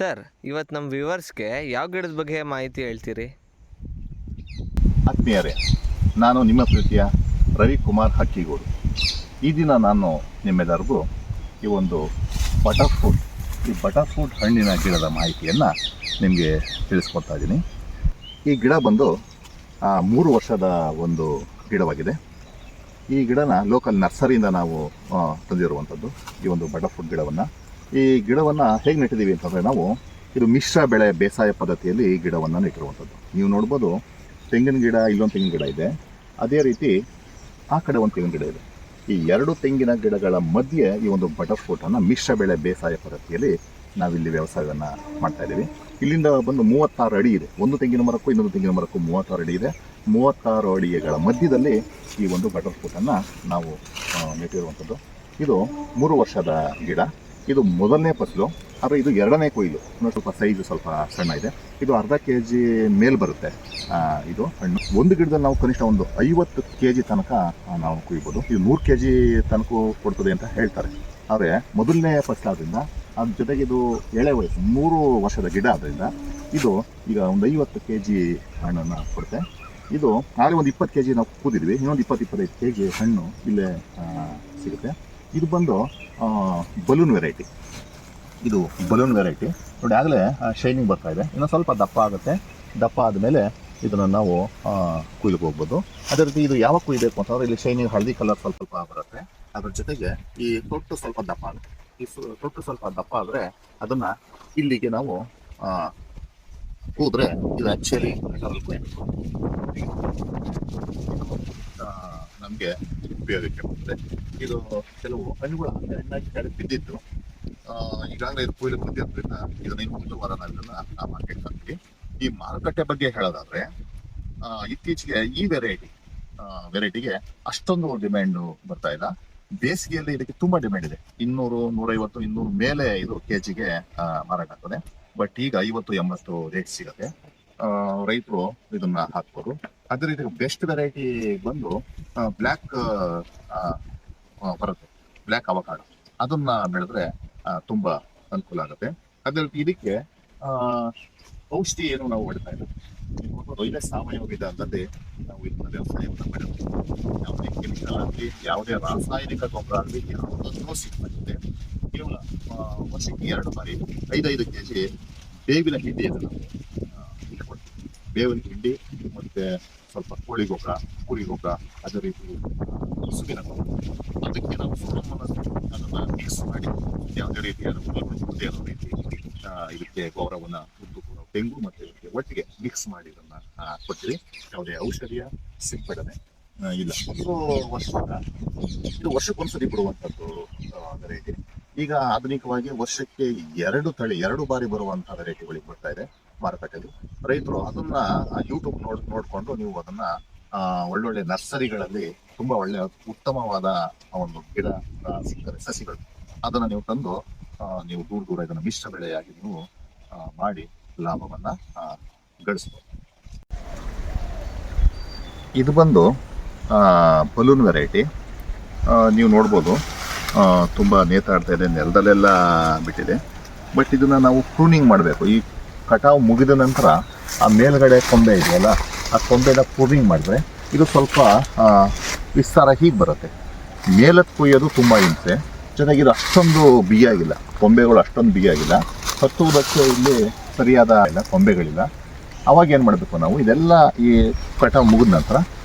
Sir, ಇವತ್ತು ನಮ್ಮ ವ್ಯೂವರ್ಸ್ಗೆ ಯಾವ ಗಿಡದ ಬಗ್ಗೆ ಮಾಹಿತಿ ಹೇಳ್ತೀರಿ? ಆತ್ಮೀಯರೇ, ನಾನು ನಿಮ್ಮ ಪ್ರೀತಿಯ ರವಿಕುಮಾರ್ ಹಕ್ಕಿಗೋಡು. ಈ ದಿನ ನಾನು ನಿಮ್ಮೆಲ್ಲರಿಗೂ ಈ ಒಂದು ಬಟರ್ಫ್ರೂಟ್ ಹಣ್ಣಿನ ಗಿಡದ ಮಾಹಿತಿಯನ್ನು ನಿಮಗೆ ತಿಳಿಸ್ಕೊಡ್ತಾ ಇದ್ದೀನಿ. ಈ ಗಿಡ ಬಂದು 3 ವರ್ಷದ ಒಂದು ಗಿಡವಾಗಿದೆ. ಈ ಗಿಡನ ಲೋಕಲ್ ನರ್ಸರಿಯಿಂದ ನಾವು ತಂದಿರುವಂಥದ್ದು. ಈ ಒಂದು ಬಟರ್ಫ್ರೂಟ್ ಗಿಡವನ್ನು ಹೇಗೆ ನೆಟ್ಟಿದ್ದೀವಿ ಅಂತಂದರೆ, ನಾವು ಇದು ಮಿಶ್ರ ಬೆಳೆ ಬೇಸಾಯ ಪದ್ಧತಿಯಲ್ಲಿ ಈ ಗಿಡವನ್ನು ನೆಟ್ಟಿರುವಂಥದ್ದು. ನೀವು ನೋಡ್ಬೋದು, ತೆಂಗಿನ ಗಿಡ, ಇಲ್ಲೊಂದು ತೆಂಗಿನ ಗಿಡ ಇದೆ, ಅದೇ ರೀತಿ ಆ ಕಡೆ ಒಂದು ತೆಂಗಿನ ಗಿಡ ಇದೆ. ಈ 2 ತೆಂಗಿನ ಗಿಡಗಳ ಮಧ್ಯೆ ಈ ಒಂದು ಬಟರ್ಫ್ರೂಟನ್ನು ಮಿಶ್ರ ಬೆಳೆ ಬೇಸಾಯ ಪದ್ಧತಿಯಲ್ಲಿ ನಾವಿಲ್ಲಿ ವ್ಯವಸಾಯವನ್ನು ಮಾಡ್ತಾ ಇದ್ದೀವಿ. ಇಲ್ಲಿಂದ ಬಂದು 36 ಅಡಿ ಇದೆ. ಒಂದು ತೆಂಗಿನ ಮರಕ್ಕೂ ಇನ್ನೊಂದು ತೆಂಗಿನ ಮರಕ್ಕೂ 36 ಅಡಿ ಇದೆ. 36 ಅಡಿಗಳ ಮಧ್ಯದಲ್ಲಿ ಈ ಒಂದು ಬಟರ್ಫ್ರೂಟನ್ನು ನಾವು ನೆಟ್ಟಿರುವಂಥದ್ದು. ಇದು 3 ವರ್ಷದ ಗಿಡ. ಇದು ಮೊದಲನೇ ಫಸಲು, ಆದರೆ ಇದು 2ನೇ ಕೊಯ್ಲು. ಸ್ವಲ್ಪ ಸೈಜು ಸ್ವಲ್ಪ ಸಣ್ಣ ಇದೆ. ಇದು ಅರ್ಧ kg ಮೇಲೆ ಬರುತ್ತೆ. ಇದು ಹಣ್ಣು ಒಂದು ಗಿಡದಲ್ಲಿ ನಾವು ಕನಿಷ್ಠ ಒಂದು 50 kg ತನಕ ನಾವು ಕುಯ್ಬೋದು. ಇದು 100 kg ತನಕ ಕೊಡ್ತದೆ ಅಂತ ಹೇಳ್ತಾರೆ. ಆದರೆ ಮೊದಲನೇ ಫಸಲಾದ್ರಿಂದ, ಅದ್ರ ಜೊತೆಗೆ ಇದು ಎಳೆ ವಯಸ್ಸು 3 ವರ್ಷದ ಗಿಡ ಆದ್ದರಿಂದ ಇದು ಈಗ ಒಂದು 50 kg ಹಣ್ಣನ್ನು ಕೊಡುತ್ತೆ. ಇದು ನಾಳೆ ಒಂದು 20 kg ನಾವು ಕೂದಿದ್ವಿ, ಇನ್ನೊಂದು 20-25 kg ಹಣ್ಣು ಇಲ್ಲೇ ಸಿಗುತ್ತೆ. ಇದು ಬಂದು ಬಲೂನ್ ವೆರೈಟಿ. ನೋಡಿ, ಆಗಲೇ ಶೈನಿಂಗ್ ಬರ್ತಾ ಇದೆ. ಇನ್ನೂ ಸ್ವಲ್ಪ ದಪ್ಪ ಆಗುತ್ತೆ. ದಪ್ಪ ಆದಮೇಲೆ ಇದನ್ನು ನಾವು ಕುಯ್ಲಿಕ್ಕೆ ಹೋಗ್ಬೋದು. ಅದೇ ರೀತಿ ಇದು ಯಾವಾಗ ಕುಯ್ಬೇಕು ಅಂತಂದರೆ, ಇಲ್ಲಿ ಶೈನಿಂಗ್ ಹಳದಿ ಕಲರ್ ಸ್ವಲ್ಪ ಬರುತ್ತೆ. ಅದ್ರ ಜೊತೆಗೆ ಈ ತೊಟ್ಟು ಸ್ವಲ್ಪ ದಪ್ಪ ಆಗುತ್ತೆ. ಈ ತೊಟ್ಟು ಸ್ವಲ್ಪ ದಪ್ಪ ಆದರೆ ಅದನ್ನು ಇಲ್ಲಿಗೆ ನಾವು ಕೂದ್ರೆ ಇದು ಆ್ಯಕ್ಚುಲಿ ನಮಗೆ ಉಪಯೋಗಕ್ಕೆ ಬರ್ತದೆ. ಇದು ಕೆಲವು ಹಣ್ಣುಗಳು ಹಣ್ಣಾಗಿ ಕೆಳಗೆ ಬಿದ್ದಿದ್ದು, ಈಗಾಗಲೇ ಇದು ಕೊಯ್ಲಿಕ್ಕೆ ಬಂದಿರೋದ್ರಿಂದ ಇದನ್ನ ಇನ್ನೊಂದು ವಾರ ನಾವು ಇದನ್ನ ಮಾರ್ಕೆಟ್ ಹಾಕ್ತೀವಿ. ಈ ಮಾರುಕಟ್ಟೆ ಬಗ್ಗೆ ಹೇಳೋದಾದ್ರೆ, ಇತ್ತೀಚೆಗೆ ಈ ವೆರೈಟಿಗೆ ಅಷ್ಟೊಂದು ಡಿಮ್ಯಾಂಡ್ ಬರ್ತಾ ಇಲ್ಲ. ಬೇಸಿಗೆಯಲ್ಲಿ ಇದಕ್ಕೆ ತುಂಬಾ ಡಿಮ್ಯಾಂಡ್ ಇದೆ. 200, 150, 200 ಮೇಲೆ ಇದು ಕೆಜಿಗೆ ಮಾರಾಟ ಆಗ್ತದೆ. ಬಟ್ ಈಗ 50-80 ರೇಟ್ ಸಿಗುತ್ತೆ. ರೈತರು ಇದನ್ನ ಹಾಕ್ಬೋದು. ಅದೇ ರೀತಿ ಬೆಸ್ಟ್ ವೆರೈಟಿ ಬಂದು ಬ್ಲ್ಯಾಕ್ ಬರುತ್ತೆ, ಬ್ಲ್ಯಾಕ್ ಅವಕಾಡೋ. ಅದನ್ನ ಬೆಳೆದ್ರೆ ತುಂಬಾ ಅನುಕೂಲ ಆಗುತ್ತೆ. ಅದೇ ರೀತಿ ಇದಕ್ಕೆ ಔಷಧಿ ಏನು ನಾವು ಹೊಡಿತಾ ಇಲ್ಲ. ಒಳ್ಳೆ ಸಾವಯವ ವಿಧಾನದಲ್ಲಿ ನಾವು ಇದನ್ನ ವ್ಯವಸಾಯವನ್ನು ಮಾಡಿದ್ವಿ. ಯಾವುದೇ ಕೆಮಿಕಲ್ ಆಗಲಿ, ಯಾವುದೇ ರಾಸಾಯನಿಕ ಗೊಬ್ಬರ ಆಗಲಿ, ಯಾವುದನ್ನು ಸಿಗ್ತದೆ. ಕೇವಲ ವರ್ಷಕ್ಕೆ 2 ಬಾರಿ 5-5 kg ಬೇವಿನ ಹಿಂಡಿ ಇದನ್ನು ಕೊಡ್ತೀವಿ. ಬೇವಿನ ಹಿಂಡಿ ಮತ್ತೆ ಸ್ವಲ್ಪ ಕೋಳಿ ಗೊಬ್ಬರ, ಕುರಿ ಗೊಬ್ಬರ, ಅದೇ ರೀತಿ ಹಸುವಿನ ಗೊಬ್ಬರ, ಅದಕ್ಕೆ ನಾವು ಅದನ್ನ ಮಿಕ್ಸ್ ಮಾಡಿ ಯಾವುದೇ ರೀತಿಯಾದ ರೀತಿ ಇದಕ್ಕೆ ಗೊಬ್ಬರವನ್ನು ತೆಂಗು ಮತ್ತೆ ಒಟ್ಟಿಗೆ ಮಿಕ್ಸ್ ಮಾಡಿ ಇದನ್ನ ಕೊಡ್ತೀವಿ. ಯಾವುದೇ ಔಷಧಿಯ ಸಿಂಪಡಣೆ ಇಲ್ಲ. ಇದು ವರ್ಷಕ್ಕೊಂದ್ಸರಿ ಬಿಡುವಂಥದ್ದು ವೆರೈಟಿ. ಈಗ ಆಧುನಿಕವಾಗಿ ವರ್ಷಕ್ಕೆ 2 ಬಾರಿ ಬರುವಂತಹ ವೆರೈಟಿಗಳಿಗೆ ಬರ್ತಾ ಇದೆ ಮಾರುಕಟ್ಟೆಯಲ್ಲಿ. ರೈತರು ಅದನ್ನ ಯೂಟ್ಯೂಬ್ ನೋಡ್ಕೊಂಡು ನೀವು ಅದನ್ನ ಒಳ್ಳೊಳ್ಳೆ ನರ್ಸರಿಗಳಲ್ಲಿ ತುಂಬಾ ಒಳ್ಳೆ ಉತ್ತಮವಾದ ಒಂದು ಗಿಡ ಸಿಗ್ತದೆ, ಸಸಿಗಳು. ಅದನ್ನ ನೀವು ತಂದು ನೀವು ದೂರ ಇದನ್ನ ಮಿಶ್ರ ಬೆಳೆಯಾಗಿ ನೀವು ಮಾಡಿ ಲಾಭವನ್ನ ಗಳಿಸ್ಬೋದು. ಇದು ಬಂದು ಬಲೂನ್ ವೆರೈಟಿ. ನೀವು ನೋಡ್ಬೋದು, ತುಂಬ ನೇತಾಡ್ತಾ ಇದೆ, ನೆಲದಲ್ಲೆಲ್ಲ ಬಿಟ್ಟಿದೆ. ಬಟ್ ಇದನ್ನ ನಾವು ಪ್ರೂನಿಂಗ್ ಮಾಡಬೇಕು. ಈ ಕಟಾವು ಮುಗಿದ ನಂತರ ಆ ಮೇಲ್ಗಡೆ ಕೊಂಬೆ ಇದೆಯಲ್ಲ, ಆ ಕೊಂಬೆನ ಪ್ರೂನಿಂಗ್ ಮಾಡಿದ್ರೆ ಇದು ಸ್ವಲ್ಪ ವಿಸ್ತಾರ ಹೀಗೆ ಬರುತ್ತೆ. ಮೇಲಕ್ಕೆ ಕೊಯ್ಯೋದು ತುಂಬ ಹಿಂಸೆ. ಜೊತೆಗೆ ಇದು ಅಷ್ಟೊಂದು ಬಿಗಿಯಾಗಿಲ್ಲ, ಕೊಂಬೆಗಳು ಅಷ್ಟೊಂದು ಬಿಗಿಯಾಗಿಲ್ಲ. ಹತ್ತುವುದಕ್ಕೆ ಇಲ್ಲಿ ಸರಿಯಾದ ಕೊಂಬೆಗಳಿಲ್ಲ. ಅವಾಗ ಏನು ಮಾಡಬೇಕು, ನಾವು ಇದೆಲ್ಲ ಈ ಕಟಾವು ಮುಗಿದ ನಂತರ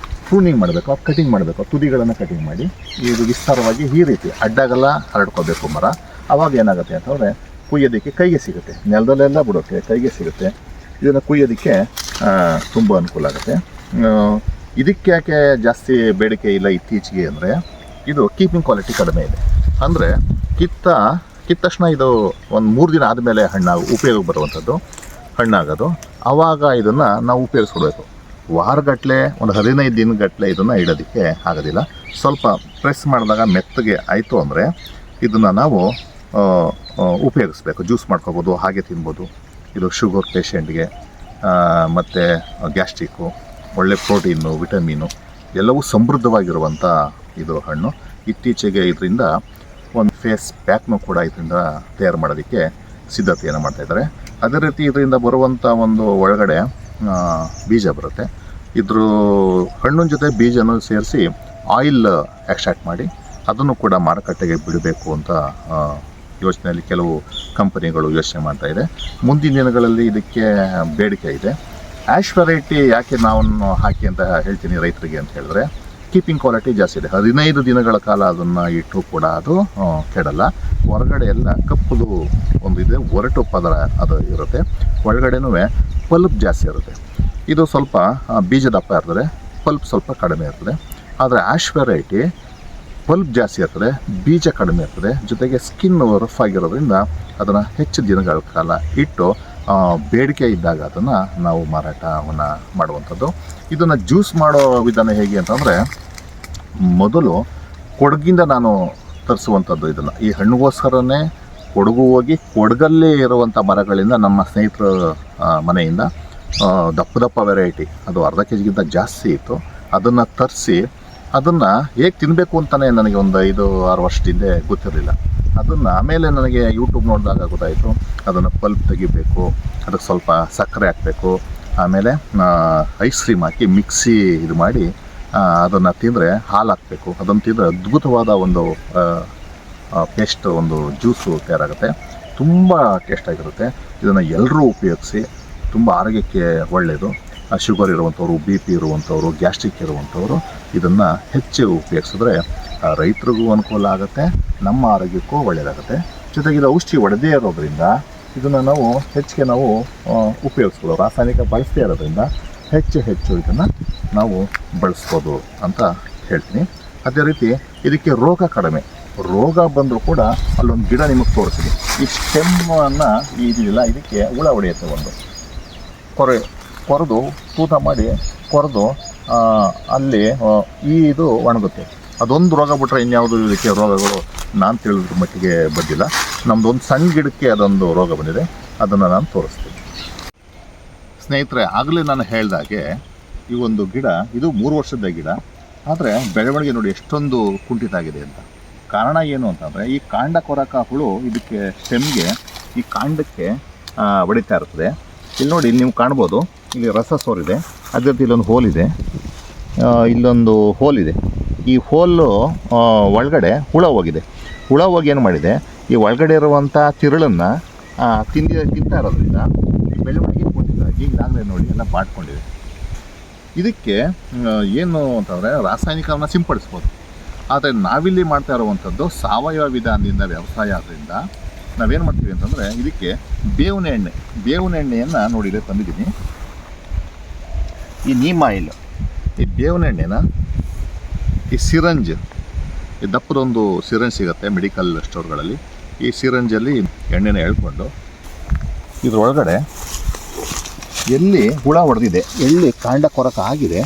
ಪ್ರೂನಿಂಗ್ ಮಾಡಬೇಕು, ಕಟಿಂಗ್ ಮಾಡಬೇಕು. ತುದಿಗಳನ್ನು ಕಟಿಂಗ್ ಮಾಡಿ ಇದು ವಿಸ್ತಾರವಾಗಿ ಈ ರೀತಿ ಅಡ್ಡಗಲ್ಲ ಹರಡ್ಕೋಬೇಕು ಮರ. ಅವಾಗ ಏನಾಗುತ್ತೆ ಅಂತಂದರೆ, ಕುಯ್ಯೋದಕ್ಕೆ ಕೈಗೆ ಸಿಗುತ್ತೆ, ನೆಲದಲ್ಲೆಲ್ಲ ಬಿಡೋಕ್ಕೆ ಕೈಗೆ ಸಿಗುತ್ತೆ. ಇದನ್ನು ಕುಯ್ಯೋದಕ್ಕೆ ತುಂಬ ಅನುಕೂಲ ಆಗುತ್ತೆ. ಇದಕ್ಕೆ ಯಾಕೆ ಜಾಸ್ತಿ ಬೇಡಿಕೆ ಇಲ್ಲ ಇತ್ತೀಚೆಗೆ ಅಂದರೆ, ಇದು ಕೀಪಿಂಗ್ ಕ್ವಾಲಿಟಿ ಕಡಿಮೆ ಇದೆ. ಅಂದರೆ ಕಿತ್ತ ತಕ್ಷಣ ಇದು ಒಂದು 3 ದಿನ ಆದಮೇಲೆ ಉಪಯೋಗಕ್ಕೆ ಬರುವಂಥದ್ದು ಹಣ್ಣಾಗೋದು. ಆವಾಗ ಇದನ್ನು ನಾವು ಉಪಯೋಗಿಸ್ಕೊಡ್ಬೇಕು. ವಾರಗಟ್ಟಲೆ, ಒಂದು 15 ದಿನಗಟ್ಟಲೆ ಇದನ್ನು ಇಡೋದಕ್ಕೆ ಆಗೋದಿಲ್ಲ. ಸ್ವಲ್ಪ ಪ್ರೆಸ್ ಮಾಡಿದಾಗ ಮೆತ್ತಗೆ ಆಯಿತು ಅಂದರೆ ಇದನ್ನು ನಾವು ಉಪಯೋಗಿಸ್ಬೇಕು. ಜ್ಯೂಸ್ ಮಾಡ್ಕೋಬೋದು, ಹಾಗೆ ತಿನ್ಬೋದು. ಇದು ಶುಗರ್ ಪೇಷೆಂಟ್ಗೆ ಮತ್ತು ಗ್ಯಾಸ್ಟ್ರಿಕ್ಕು, ಒಳ್ಳೆ ಪ್ರೋಟೀನು, ವಿಟಮಿನು ಎಲ್ಲವೂ ಸಮೃದ್ಧವಾಗಿರುವಂಥ ಇದು ಹಣ್ಣು. ಇತ್ತೀಚೆಗೆ ಇದರಿಂದ ಒಂದು ಫೇಸ್ ಪ್ಯಾಕ್ನು ಕೂಡ ಇದರಿಂದ ತಯಾರು ಮಾಡೋದಕ್ಕೆ ಸಿದ್ಧತೆಯನ್ನು ಮಾಡ್ತಾ ಇದ್ದಾರೆ. ಅದೇ ರೀತಿ ಇದರಿಂದ ಬರುವಂಥ ಒಂದು ಒಳಗಡೆ ಬೀಜ ಬರುತ್ತೆ. ಇದ್ರ ಹಣ್ಣಿನ ಜೊತೆ ಬೀಜನ ಸೇರಿಸಿ ಆಯಿಲ್ ಎಕ್ಸ್ಟ್ರಾಕ್ಟ್ ಮಾಡಿ ಅದನ್ನು ಕೂಡ ಮಾರುಕಟ್ಟೆಗೆ ಬಿಡಬೇಕು ಅಂತ ಯೋಚನೆಯಲ್ಲಿ ಕೆಲವು ಕಂಪನಿಗಳು ಯೋಚನೆ ಮಾಡ್ತಾ ಇದೆ. ಮುಂದಿನ ದಿನಗಳಲ್ಲಿ ಇದಕ್ಕೆ ಬೇಡಿಕೆ ಇದೆ. ಆ್ಯಶ್ ವೆರೈಟಿ ಯಾಕೆ ನಾವು ಹಾಕಿ ಅಂತ ಹೇಳ್ತೀನಿ ರೈತರಿಗೆ ಅಂತ ಹೇಳಿದ್ರೆ, ಕೀಪಿಂಗ್ ಕ್ವಾಲಿಟಿ ಜಾಸ್ತಿ ಇದೆ. 15 ದಿನಗಳ ಕಾಲ ಅದನ್ನು ಇಟ್ಟರೂ ಕೂಡ ಅದು ಕೆಡಲ್ಲ. ಹೊರಗಡೆ ಎಲ್ಲ ಕಪ್ಪುದು ಒಂದು ಇದೆ, ಒರಟು ಪದರ ಅದು ಇರುತ್ತೆ. ಒಳಗಡೆನೂ ಪಲ್ಪ್ ಜಾಸ್ತಿ ಇರುತ್ತೆ. ಇದು ಸ್ವಲ್ಪ ಬೀಜ ದಪ್ಪ ಇರ್ತದೆ, ಪಲ್ಪ್ ಸ್ವಲ್ಪ ಕಡಿಮೆ ಇರ್ತದೆ. ಆದರೆ ಆ್ಯಶ್ ವೆರೈಟಿ ಪಲ್ಪ್ ಜಾಸ್ತಿ ಇರ್ತದೆ, ಬೀಜ ಕಡಿಮೆ ಇರ್ತದೆ, ಜೊತೆಗೆ ಸ್ಕಿನ್ ರಫ್ ಆಗಿರೋದ್ರಿಂದ ಅದನ್ನು ಹೆಚ್ಚು ದಿನಗಳ ಕಾಲ ಇಟ್ಟು ಬೇಡಿಕೆ ಇದ್ದಾಗ ಅದನ್ನು ನಾವು ಮಾರಾಟವನ್ನು ಮಾಡುವಂಥದ್ದು. ಇದನ್ನು ಜ್ಯೂಸ್ ಮಾಡೋ ವಿಧಾನ ಹೇಗೆ ಅಂತಂದರೆ, ಮೊದಲು ಕೊಡಗಿಂದ ನಾನು ತರಿಸುವಂಥದ್ದು ಇದನ್ನು. ಈ ಹಣ್ಣಿಗೋಸ್ಕರನೇ ಕೊಡಗು ಹೋಗಿ ಕೊಡಗಲ್ಲೇ ಇರುವಂಥ ಮರಗಳಿಂದ ನಮ್ಮ ಸ್ನೇಹಿತರ ಮನೆಯಿಂದ ದಪ್ಪ ವೆರೈಟಿ, ಅದು ಅರ್ಧ ಕೆಜಿಗಿಂತ ಜಾಸ್ತಿ ಇತ್ತು, ಅದನ್ನು ತರಿಸಿ ಅದನ್ನು ಹೇಗೆ ತಿನ್ನಬೇಕು ಅಂತಲೇ ನನಗೆ ಒಂದು 5-6 ವರ್ಷದಿಂದ ಗೊತ್ತಿರಲಿಲ್ಲ. ಅದನ್ನು ಆಮೇಲೆ ನನಗೆ ಯೂಟ್ಯೂಬ್ ನೋಡಿದಾಗ ಗೊತ್ತಾಯಿತು. ಅದನ್ನು ಪಲ್ಪ್ ತೆಗಿಬೇಕು, ಅದಕ್ಕೆ ಸ್ವಲ್ಪ ಸಕ್ಕರೆ ಹಾಕಬೇಕು, ಆಮೇಲೆ ಐಸ್ ಕ್ರೀಮ್ ಹಾಕಿ ಮಿಕ್ಸಿ ಇದು ಮಾಡಿ ಅದನ್ನು ತಿಂದರೆ ಹಾಲು ಹಾಕಬೇಕು. ಅದನ್ನು ತಿಂದರೆ ಅದ್ಭುತವಾದ ಒಂದು ಪೇಸ್ಟ್, ಒಂದು ಜ್ಯೂಸು ತಯಾರಾಗುತ್ತೆ. ತುಂಬ ಟೇಸ್ಟಾಗಿರುತ್ತೆ. ಇದನ್ನು ಎಲ್ಲರೂ ಉಪಯೋಗಿಸಿ, ತುಂಬ ಆರೋಗ್ಯಕ್ಕೆ ಒಳ್ಳೆಯದು. ಶುಗರ್ ಇರುವಂಥವ್ರು, ಬಿ ಪಿ ಇರುವಂಥವ್ರು, ಗ್ಯಾಸ್ಟ್ರಿಕ್ ಇರುವಂಥವ್ರು ಇದನ್ನು ಹೆಚ್ಚು ಉಪಯೋಗಿಸಿದ್ರೆ ರೈತರಿಗೂ ಅನುಕೂಲ ಆಗುತ್ತೆ, ನಮ್ಮ ಆರೋಗ್ಯಕ್ಕೂ ಒಳ್ಳೆಯದಾಗುತ್ತೆ. ಜೊತೆಗೆ ಇದು ಔಷಧಿ ಹೊಡೆದೇ ಇರೋದ್ರಿಂದ ಇದನ್ನು ನಾವು ಹೆಚ್ಚಿಗೆ ನಾವು ಉಪಯೋಗಿಸ್ಬೋದು. ರಾಸಾಯನಿಕ ಬಳಸದೇ ಇರೋದ್ರಿಂದ ಹೆಚ್ಚು ಇದನ್ನು ನಾವು ಬಳಸ್ಬೋದು ಅಂತ ಹೇಳ್ತೀನಿ. ಅದೇ ರೀತಿ ಇದಕ್ಕೆ ರೋಗ ಕಡಿಮೆ. ರೋಗ ಬಂದರೂ ಕೂಡ ಅಲ್ಲೊಂದು ಗಿಡ ನಿಮಗೆ ತೋರಿಸ್ತೀನಿ. ಈ ಸ್ಟೆಮ್ಮನ್ನು ಇದಿಲ್ಲ, ಇದಕ್ಕೆ ಹುಳ ಹೊಡೆಯುತ್ತೆ. ಒಂದು ಕೊರೆದು ತೂತ ಮಾಡಿ ಕೊರೆದು ಅಲ್ಲಿ ಇದು ಒಣಗುತ್ತೆ. ಅದೊಂದು ರೋಗ ಬಿಟ್ಟರೆ ಇನ್ಯಾವುದು ಇದಕ್ಕೆ ರೋಗಗಳು ನಾನು ತಿಳಿದ್ರ ಮಟ್ಟಿಗೆ ಬಂದಿಲ್ಲ. ನಮ್ಮದೊಂದು ಸಣ್ಣ ಗಿಡಕ್ಕೆ ಅದೊಂದು ರೋಗ ಬಂದಿದೆ, ಅದನ್ನು ನಾನು ತೋರಿಸ್ತೀನಿ. ಸ್ನೇಹಿತರೆ, ಆಗಲೇ ನಾನು ಹೇಳಿದಾಗೆ ಈ ಒಂದು ಗಿಡ ಇದು 3 ವರ್ಷದ ಗಿಡ, ಆದರೆ ಬೆಳವಣಿಗೆ ನೋಡಿ ಎಷ್ಟೊಂದು ಕುಂಠಿತ ಆಗಿದೆ ಅಂತ. ಕಾರಣ ಏನು ಅಂತಂದರೆ, ಈ ಕಾಂಡ ಕೊರಕ ಹುಳು ಇದಕ್ಕೆ ಸ್ಟೆಮ್ಗೆ, ಈ ಕಾಂಡಕ್ಕೆ ಹೊಡಿತಾ ಇರ್ತದೆ. ಇಲ್ಲಿ ನೋಡಿ, ಇಲ್ಲಿ ನೀವು ಕಾಣ್ಬೋದು, ಇಲ್ಲಿ ರಸ ಸೋರಿದೆ. ಅದೇ ರೀತಿ ಇಲ್ಲೊಂದು ಹೋಲ್ ಇದೆ, ಇಲ್ಲೊಂದು ಹೋಲ್ ಇದೆ. ಈ ಹೋಲು ಒಳಗಡೆ ಹುಳ ಹೋಗಿದೆ. ಹುಳ ಹೋಗಿ ಏನು ಮಾಡಿದೆ, ಈ ಒಳಗಡೆ ಇರುವಂಥ ತಿರುಳನ್ನು ತಿಂತಾ ಇರೋದ್ರಿಂದ ಬೆಳವಣಿಗೆ ಕುಂಠಿತವಾಗಿ ಈಗಾಗಲೇ ನೋಡಿ ಎಲ್ಲ ಬಾಡ್ಕೊಂಡಿದೆ. ಇದಕ್ಕೆ ಏನು ಅಂತಂದರೆ ರಾಸಾಯನಿಕವನ್ನು ಸಿಂಪಡಿಸ್ಬೋದು. ಆದರೆ ನಾವಿಲ್ಲಿ ಮಾಡ್ತಾ ಇರುವಂಥದ್ದು ಸಾವಯವ ವಿಧಾನದಿಂದ ವ್ಯವಸಾಯ ಆದ್ದರಿಂದ ನಾವೇನು ಮಾಡ್ತೀವಿ ಅಂತಂದರೆ, ಇದಕ್ಕೆ ಬೇವಿನ ಎಣ್ಣೆಯನ್ನು ನೋಡಿದರೆ ತಂದಿದ್ದೀನಿ. ಈ ನೀಮ್ ಆಯಿಲ್, ಈ ಬೇವಿನ ಎಣ್ಣೆನ ಈ ಸಿರಂಜ್, ಈ ದಪ್ಪದೊಂದು ಸಿರಂಜ್ ಸಿಗುತ್ತೆ ಮೆಡಿಕಲ್ ಸ್ಟೋರ್ಗಳಲ್ಲಿ. ಈ ಸಿರಂಜಲ್ಲಿ ಎಣ್ಣೆನ ಎಳ್ಕೊಂಡು ಇದರೊಳಗಡೆ ಎಲ್ಲಿ ಹುಳ ಹೊಡೆದಿದೆ, ಎಲ್ಲಿ ಕಾಂಡ ಕೊರಕ ಆಗಿದೆ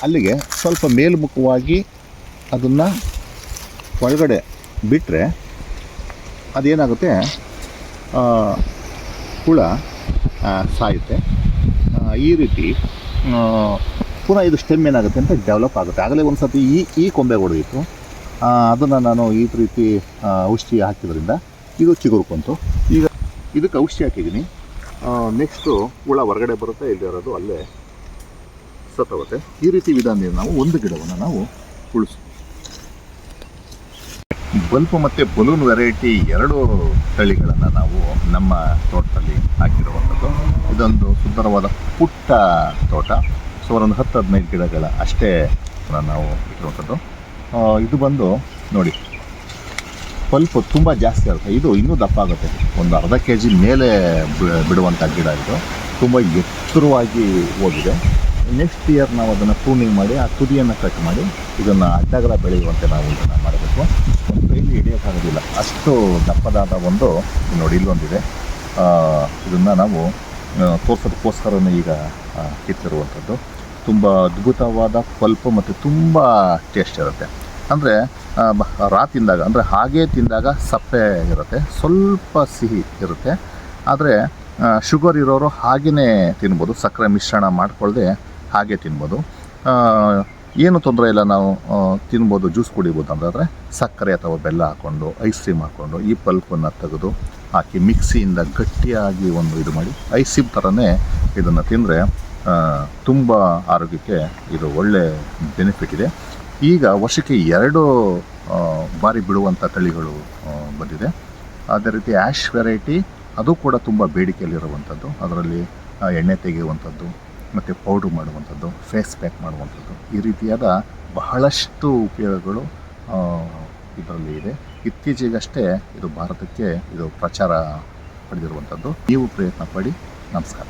ಅಲ್ಲಿಗೆ ಸ್ವಲ್ಪ ಮೇಲ್ಮುಖವಾಗಿ ಅದನ್ನು ಒಳಗಡೆ ಬಿಟ್ಟರೆ ಅದೇನಾಗುತ್ತೆ, ಹುಳ ಸಾಯುತ್ತೆ. ಈ ರೀತಿ ಪುನಃ ಇದು ಸ್ಟೆಮ್ ಏನಾಗುತ್ತೆ ಅಂತ ಡೆವಲಪ್ ಆಗುತ್ತೆ. ಆಗಲೇ ಒಂದು ಸರ್ತಿ ಈ ಕೊಂಬೆ ಹೊಡೆದಿತ್ತು, ಅದನ್ನು ನಾನು ಈ ರೀತಿ ಔಷಧಿ ಹಾಕಿದ್ರಿಂದ ಇದು ಚಿಗುರ್ಕೊಂತು. ಈಗ ಇದಕ್ಕೆ ಔಷಧಿ ಹಾಕಿದ್ದೀನಿ. ನೆಕ್ಸ್ಟು ಹುಳ ಹೊರಗಡೆ ಬರುತ್ತೆ, ಇಲ್ಲಿರೋದು ಅಲ್ಲೇ ಸತ್ತೋಗುತ್ತೆ. ಈ ರೀತಿ ವಿಧಾನದಿಂದ ನಾವು ಒಂದು ಗಿಡವನ್ನು ನಾವು ಉಳಿಸ್ತೀವಿ. ಬಲ್ಪ್ ಮತ್ತು ಬಲೂನ್ ವೆರೈಟಿ 2 ತಳಿಗಳನ್ನು ನಾವು ನಮ್ಮ ತೋಟದಲ್ಲಿ ಹಾಕಿರುವಂಥದ್ದು. ಇದೊಂದು ಸುಂದರವಾದ ಪುಟ್ಟ ತೋಟ. ಸುಮಾರು ಒಂದು 10-15 ಗಿಡಗಳ ಅಷ್ಟೇ ನಾವು ಇಟ್ಟಿರುವಂಥದ್ದು. ಇದು ಬಂದು ನೋಡಿ, ಪಲ್ಪ್ ತುಂಬ ಜಾಸ್ತಿ ಆಗುತ್ತೆ. ಇದು ಇನ್ನೂ ದಪ್ಪ ಆಗುತ್ತೆ, ಒಂದು ಅರ್ಧ kg ಮೇಲೆ ಬಿಡುವಂಥ ಗಿಡ. ಇದು ತುಂಬ ಎತ್ತರವಾಗಿ ಹೋಗಿದೆ. ನೆಕ್ಸ್ಟ್ ಇಯರ್ ನಾವು ಅದನ್ನು ಪ್ರೂನಿಂಗ್ ಮಾಡಿ ಆ ತುದಿಯನ್ನು ಕಟ್ ಮಾಡಿ ಇದನ್ನು ಅಡ್ಡಗಲ ಬೆಳೆಯುವಂತೆ ನಾವು ಇದನ್ನು ಮಾಡಬೇಕು. ಒಂದು ಕೈಲಿ ಹಿಡಿಯೋಕ್ಕಾಗೋದಿಲ್ಲ, ಅಷ್ಟು ದಪ್ಪದಾದ ಒಂದು ನೋಡಿ ಇಲ್ಲೊಂದಿದೆ. ಇದನ್ನು ನಾವು ತೋರಿಸೋದಕ್ಕೋಸ್ಕರನೇ ಈಗ ಕಿತ್ತಿರುವಂಥದ್ದು. ತುಂಬ ಅದ್ಭುತವಾದ ಪಲ್ಪ್ ಮತ್ತು ತುಂಬ ಟೇಸ್ಟ್ ಇರುತ್ತೆ. ಅಂದರೆ ತಿಂದಾಗ, ಅಂದರೆ ಹಾಗೇ ತಿಂದಾಗ ಸಪ್ಪೆ ಇರುತ್ತೆ, ಸ್ವಲ್ಪ ಸಿಹಿ ಇರುತ್ತೆ. ಆದರೆ ಶುಗರ್ ಇರೋರು ಹಾಗೆಯೇ ತಿನ್ಬೋದು, ಸಕ್ಕರೆ ಮಿಶ್ರಣ ಮಾಡಿಕೊಳ್ಳದೆ ಹಾಗೆ ತಿನ್ಬೋದು, ಏನು ತೊಂದರೆ ಇಲ್ಲ. ನಾವು ತಿನ್ಬೋದು, ಜ್ಯೂಸ್ ಕುಡಿಬೋದು. ಅಂತಂದರೆ ಸಕ್ಕರೆ ಅಥವಾ ಬೆಲ್ಲ ಹಾಕ್ಕೊಂಡು ಐಸ್ ಕ್ರೀಮ್ ಹಾಕ್ಕೊಂಡು ಈ ಪಲ್ಪನ್ನು ತೆಗೆದು ಹಾಕಿ ಮಿಕ್ಸಿಯಿಂದ ಗಟ್ಟಿಯಾಗಿ ಒಂದು ಇದು ಮಾಡಿ ಐಸಿಪ್ ಥರನೇ ಇದನ್ನು ತಿಂದರೆ ತುಂಬ ಆರೋಗ್ಯಕ್ಕೆ ಇದು ಒಳ್ಳೆ ಬೆನಿಫಿಟ್ ಇದೆ. ಈಗ ವರ್ಷಕ್ಕೆ 2 ಬಾರಿ ಬಿಡುವಂಥ ತಳಿಗಳು ಬಂದಿದೆ. ಅದೇ ರೀತಿ ಆ್ಯಶ್ ವೆರೈಟಿ ಅದು ಕೂಡ ತುಂಬ ಬೇಡಿಕೆಯಲ್ಲಿರುವಂಥದ್ದು. ಅದರಲ್ಲಿ ಎಣ್ಣೆ ತೆಗೆಯುವಂಥದ್ದು ಮತ್ತು ಪೌಡ್ರ್ ಮಾಡುವಂಥದ್ದು, ಫೇಸ್ ಪ್ಯಾಕ್ ಮಾಡುವಂಥದ್ದು, ಈ ರೀತಿಯಾದ ಬಹಳಷ್ಟು ಉಪಯೋಗಗಳು ಇದರಲ್ಲಿ ಇದೆ. ಇತ್ತೀಚೆಗಷ್ಟೇ ಇದು ಭಾರತಕ್ಕೆ ಇದು ಪ್ರಚಾರ ಪಡೆದಿರುವಂಥದ್ದು. ನೀವು ಪ್ರಯತ್ನ ಪಡಿ. ನಮಸ್ಕಾರ.